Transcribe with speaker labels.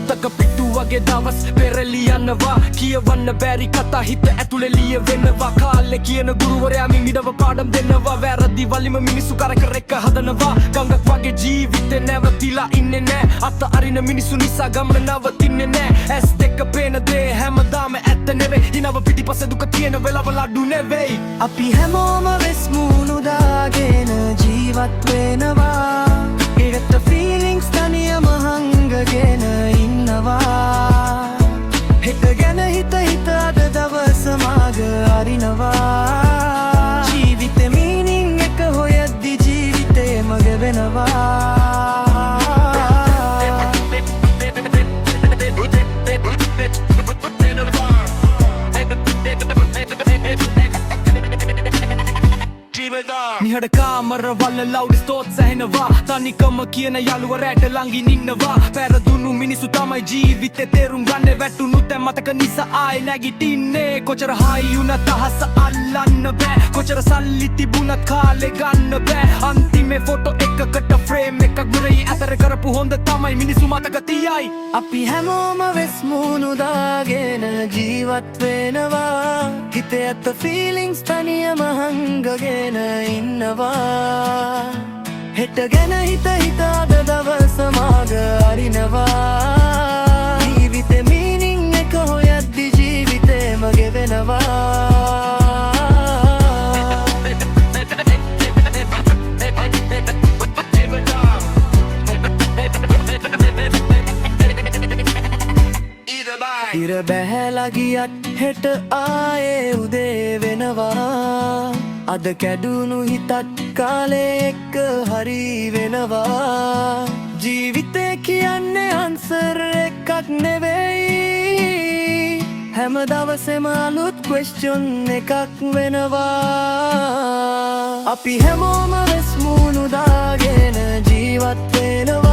Speaker 1: පොතක පිටු වගේ දවස් පෙරලි යනවා කියවන්න බැරි කතා හිත ඇතුලේ ලියවෙනවා කාලේ කියන ගුරුවරයා මිමිදව පාඩම් දෙනවා වැරදි වලිම මිනිසු කරකර එක හදනවා ගඟක් වගේ ජීවිතේ නැවතිලා ඉන්නේ නෑ අත අරින මිනිසු නිසා ගමන නවතින්නේ නෑ ඇස් දෙක පේන දේ හැමදාම ඇත්ත නෙවෙයි හිනව පිටිපස්සේ දුක තියෙන වෙලාවල අඩු නෙවෙයි
Speaker 2: අපි හැමෝම වෙස් මූණු දාගෙන ජීවත් වෙනවා ඒකට ෆීලිංග්ස් තනියම හංගගෙන ඉන්නවා හිත ගැන හිත හිත අද දවස මාග අරිනවා ජීවිතේ මීනින් එක හොයද්දි ජීවිතේ මග වෙනවා නිහඬ කාමරවල ලවුඩ් ස්තෝත්ස් ඇහෙනවා තනිකම කියන යාළුවා රැට ළඟින් ඉන්නවා පැරදුණු මිනිස්සු තමයි ජීවිතේ තේරුම් ගන්නේ වැටුණු තැන් මතක නිසා ආයෙ නැගිටින්නේ කොච්චර හයි වුණත් අහස අල්ලන්න බෑ කොච්චර සල්ලි තිබුණත් කාලේ ගන්න බෑ අන්තිමේ ෆොටෝ එකකට ෆ්‍රේම් එකක් ගුරේ අතර කරපු හොඳ තමයි මිනිස්සු මතක තියයි අපි හැමෝම වෙස් මූණු දාගෙන ජීවත් වෙනවා හිතේ ඇත්ත ෆීලිංග්ස් තනියම හංගගෙන ඉන්නවා හෙට ගැන හිත හිත අද දවස මාග අරිනවා ජීවිතේ මීනින් එක හොයද්දි ජීවිතේ මගේ වෙනවා ඉර බැහැලා ගියත් හෙට ආයේ උදේ වෙනවා අද කැඩුණු හිතත් කාලේ එක්ක හරි වෙනවා ජීවිතේ කියන්නේ අන්සර් එකක් නෙවෙයි හැම දවසෙම අලුත් ක්වෙස්චන් එකක් වෙනවා අපි හැමෝම වෙස් මූණු දාගෙන ජීවත් වෙනවා